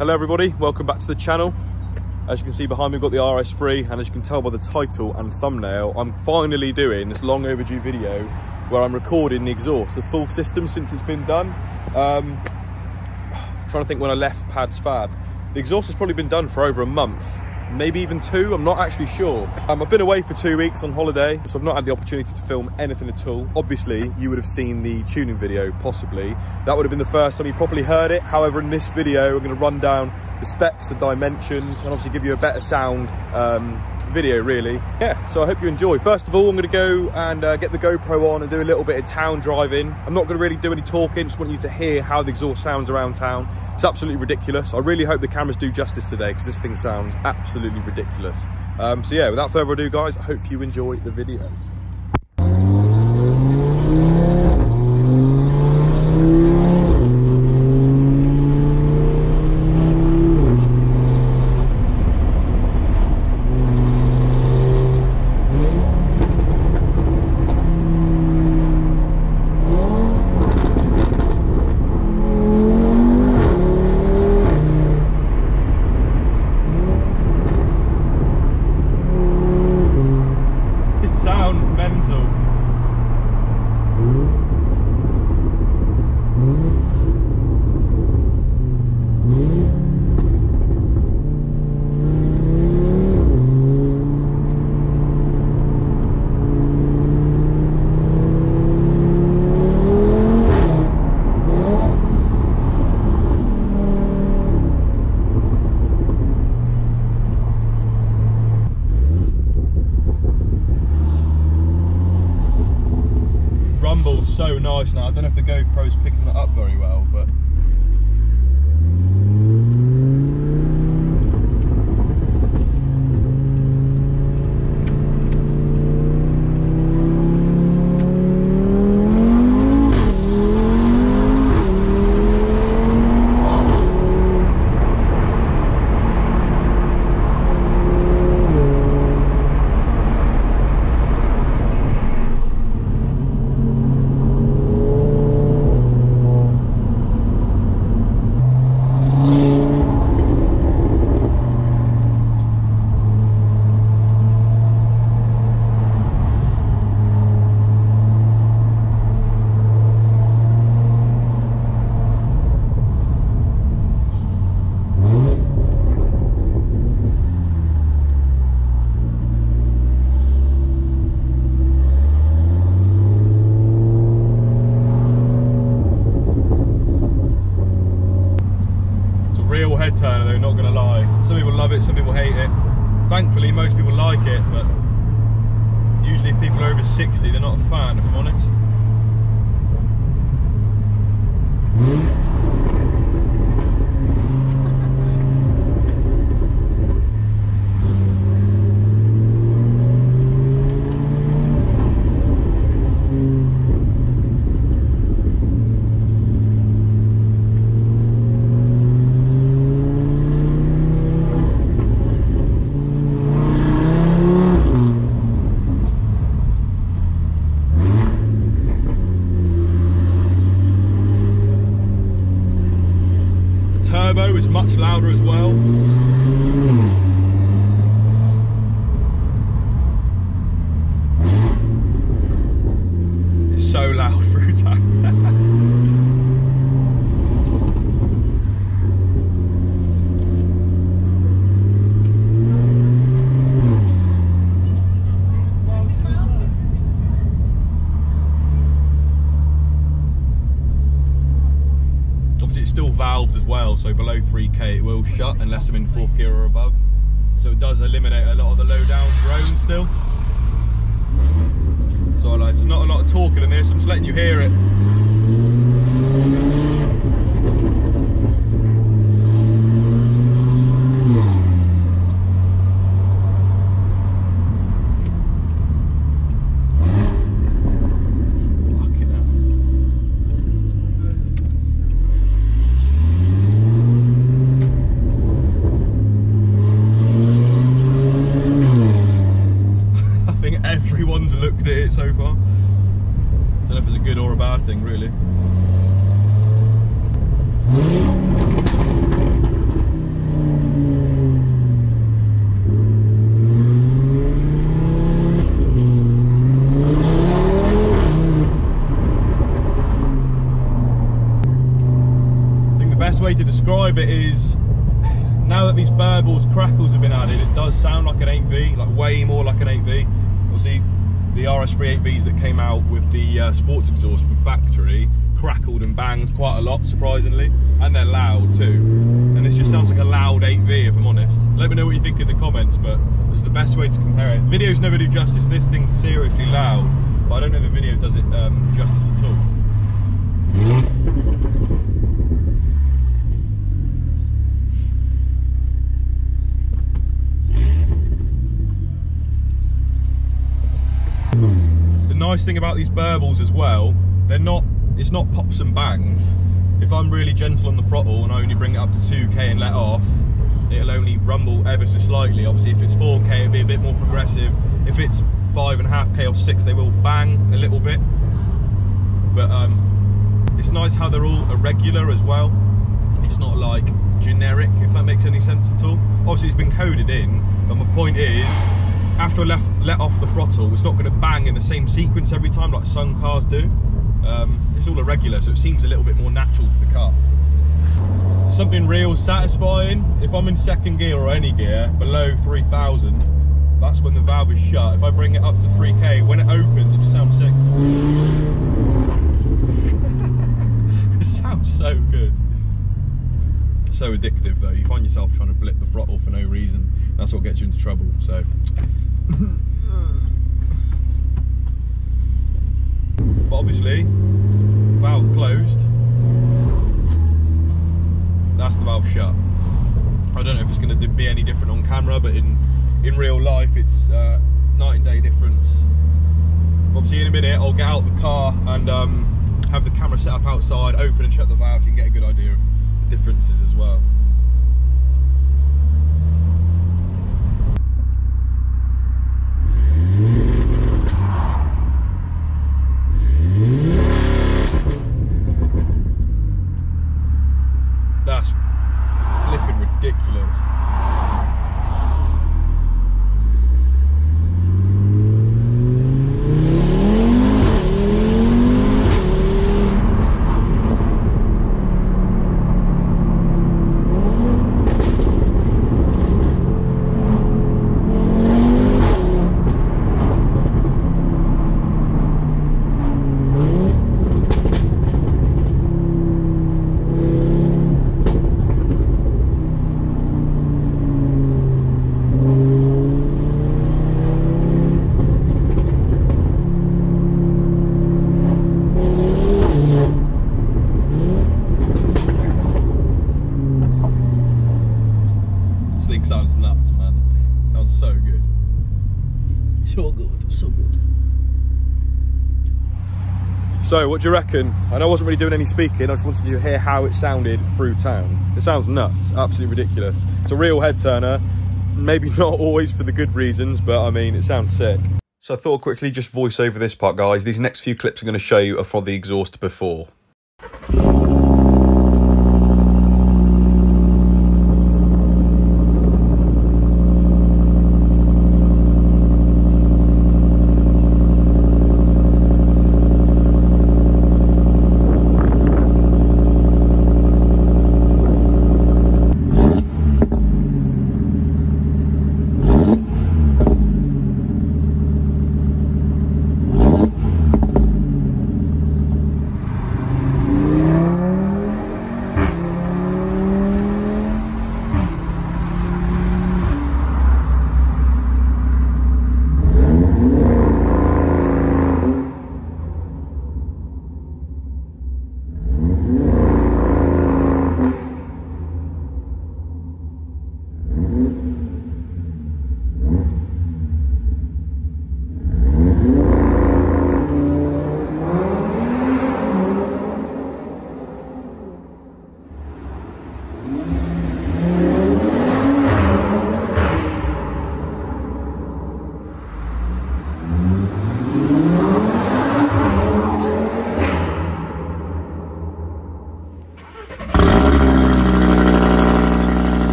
Hello everybody, welcome back to the channel. As you can see behind me, we've got the RS3, and as you can tell by the title and thumbnail, I'm finally doing this long overdue video where I'm recording the exhaust, the full system since it's been done. Trying to think when I left Padsfab. The exhaust has probably been done for over a month, maybe even 2, I'm not actually sure. I've been away for 2 weeks on holiday, so I've not had the opportunity to film anything at all. Obviously, you would have seen the tuning video, possibly. That would have been the first time you probably heard it. However, in this video, we're going to run down the specs, the dimensions, and obviously give you a better sound video, really. Yeah, so I hope you enjoy. First of all, I'm going to go and get the GoPro on and do a little bit of town driving. I'm not going to really do any talking, just want you to hear how the exhaust sounds around town. It's absolutely ridiculous. I really hope the cameras do justice today because this thing sounds absolutely ridiculous. So yeah, without further ado, guys, I hope you enjoy the video. So nice now. I don't know if the GoPro's picking that up very well, but head turner though, not gonna lie. Some people love it, some people hate it. Thankfully most people like it, but usually if people are over 60 they're not a fan, if I'm honest. Turbo is much louder as well. It's so loud through town. Obviously it's still valved as well, so below 3k it will shut unless I'm in 4th gear or above. So it does eliminate a lot of the low down drone still. So there's not a lot of talking in this, I'm just letting you hear it. Everyone's looked at it so far. Don't know if it's a good or a bad thing. bit is, now that these burbles crackles have been added, it does sound like an 8V, like way more like an 8V. Obviously, the RS3 8Vs that came out with the sports exhaust from factory crackled and bangs quite a lot, surprisingly, and they're loud too. And this just sounds like a loud 8V, if I'm honest. Let me know what you think in the comments, but it's the best way to compare it. Videos never do justice. This thing's seriously loud, but I don't know the video does it justice at all. The nice thing about these burbles as well, it's not pops and bangs. If I'm really gentle on the throttle and I only bring it up to 2k and let off, it'll only rumble ever so slightly. Obviously, if it's 4k, it'll be a bit more progressive. If it's 5.5k or 6, they will bang a little bit. But it's nice how they're all irregular as well. It's not like generic, if that makes any sense at all. Obviously, it's been coded in, but my point is, after I let off the throttle, it's not going to bang in the same sequence every time like some cars do. It's all irregular, so it seems a little bit more natural to the car. Something real satisfying, if I'm in second gear or any gear below 3000, that's when the valve is shut. If I bring it up to 3k, when it opens, it just sounds sick. It sounds so good. So addictive though, you find yourself trying to blip the throttle for no reason. That's what gets you into trouble, so. But obviously, valve closed, that's the valve shut. I don't know if it's going to be any different on camera, but in real life it's night and day difference. Obviously in a minute I'll get out the car and have the camera set up outside, open and shut the valve, so you can get a good idea of the differences as well. That's flipping ridiculous. Sounds nuts, man. Sounds so good. So good, so good. So, what do you reckon? I know I wasn't really doing any speaking, I just wanted you to hear how it sounded through town. It sounds nuts, absolutely ridiculous. It's a real head turner, maybe not always for the good reasons, but I mean, it sounds sick. So I thought I'd quickly just voice over this part, guys. These next few clips I'm going to show you are from the exhaust before.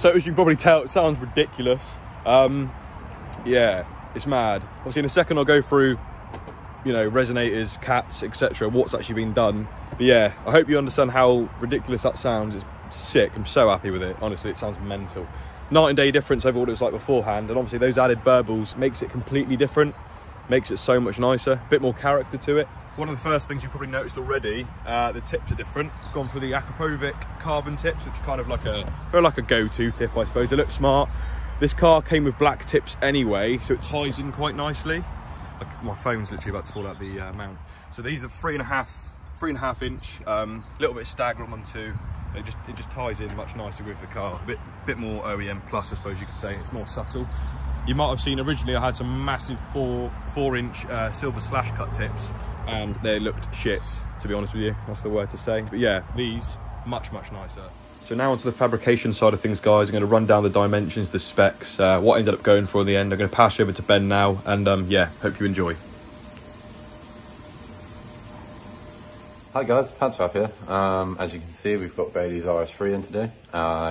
So as you can probably tell, it sounds ridiculous. Yeah, it's mad. Obviously in a second I'll go through, you know, resonators, cats, etc., what's actually been done. But yeah, I hope you understand how ridiculous that sounds. It's sick. I'm so happy with it. Honestly, it sounds mental. Night and day difference over what it was like beforehand, and obviously those added burbles makes it completely different, makes it so much nicer, a bit more character to it. One of the first things you've probably noticed already, the tips are different. I've gone for the Akrapovic carbon tips, which are kind of like they're like a go-to tip, I suppose. They look smart. This car came with black tips anyway, so it ties in quite nicely. Like, my phone's literally about to fall out the mount. So these are 3.5 inch, little bit stagger on them too. It just ties in much nicer with the car. A bit more OEM plus, I suppose you could say. It's more subtle. You might have seen originally I had some massive 4-inch silver slash cut tips, and they looked shit, to be honest with you. That's the word to say. But yeah, these much nicer. So now onto the fabrication side of things, guys. I'm going to run down the dimensions, the specs, what I ended up going for in the end. I'm going to pass you over to Ben now, and yeah, hope you enjoy. Hi guys, Padsfab here. As you can see, we've got Bailey's RS3 in today.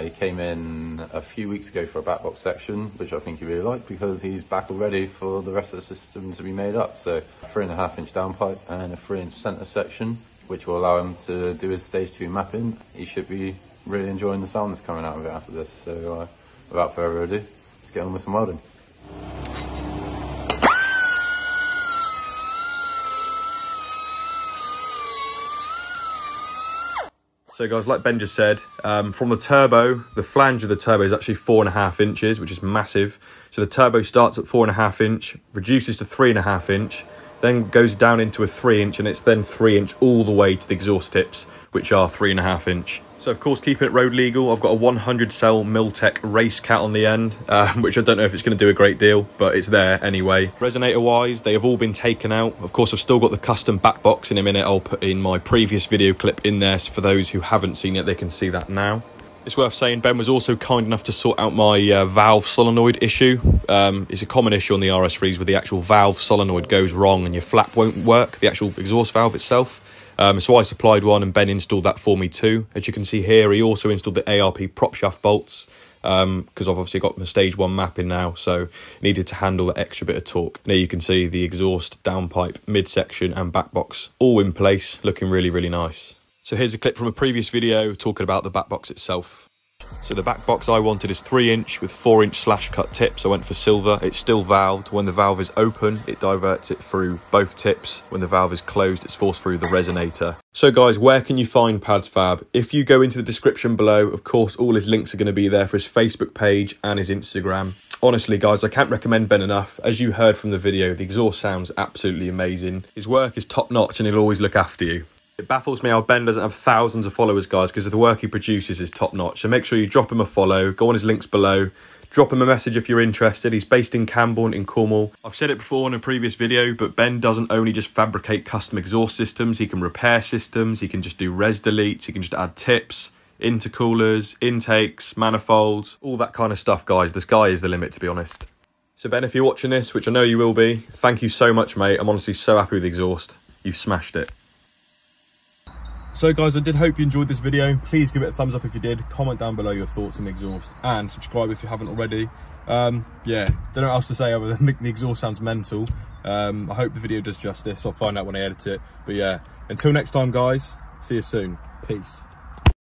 He came in a few weeks ago for a back box section, which I think you really like because he's back already for the rest of the system to be made up. So 3.5 inch downpipe and a 3-inch centre section, which will allow him to do his stage 2 mapping. He should be really enjoying the sound that's coming out of it after this. So without further ado, let's get on with some welding. So guys, like Ben just said, from the turbo, the flange of the turbo is actually 4.5 inches, which is massive. So the turbo starts at 4.5 inch, reduces to 3.5 inch, then goes down into a 3 inch, and it's then 3 inch all the way to the exhaust tips, which are 3.5 inch. So of course, keeping it road legal, I've got a 100 cell Miltech race cat on the end, which I don't know if it's going to do a great deal, but it's there anyway. Resonator wise, they have all been taken out. Of course, I've still got the custom back box in a minute. I'll put in my previous video clip in there, so for those who haven't seen it, they can see that now. It's worth saying Ben was also kind enough to sort out my valve solenoid issue. It's a common issue on the RS3s where the actual valve solenoid goes wrong and your flap won't work, the actual exhaust valve itself. So I supplied one and Ben installed that for me too. As you can see here, he also installed the ARP prop shaft bolts because I've obviously got my stage 1 mapping now, so needed to handle that extra bit of torque. There you can see the exhaust, downpipe, midsection and back box all in place, looking really nice. So here's a clip from a previous video talking about the back box itself. So the back box I wanted is 3 inch with 4 inch slash cut tips. I went for silver. It's still valved. When the valve is open, it diverts it through both tips. When the valve is closed, it's forced through the resonator. So guys, where can you find Padsfab? If you go into the description below, of course, all his links are going to be there for his Facebook page and his Instagram. Honestly, guys, I can't recommend Ben enough. As you heard from the video, the exhaust sounds absolutely amazing. His work is top notch and he'll always look after you. It baffles me how Ben doesn't have thousands of followers, guys, because the work he produces is top notch. So make sure you drop him a follow, go on his links below, drop him a message if you're interested. He's based in Camborne in Cornwall. I've said it before in a previous video, but Ben doesn't only just fabricate custom exhaust systems, he can repair systems, he can just do res deletes, he can just add tips, intercoolers, intakes, manifolds, all that kind of stuff, guys. The sky is the limit, to be honest. So Ben, if you're watching this, which I know you will be, thank you so much, mate. I'm honestly so happy with the exhaust. You've smashed it. So guys, I did hope you enjoyed this video. Please give it a thumbs up if you did. Comment down below your thoughts on the exhaust and subscribe if you haven't already. Yeah, don't know what else to say other than the exhaust sounds mental. I hope the video does justice. I'll find out when I edit it. But yeah, until next time, guys, see you soon. Peace.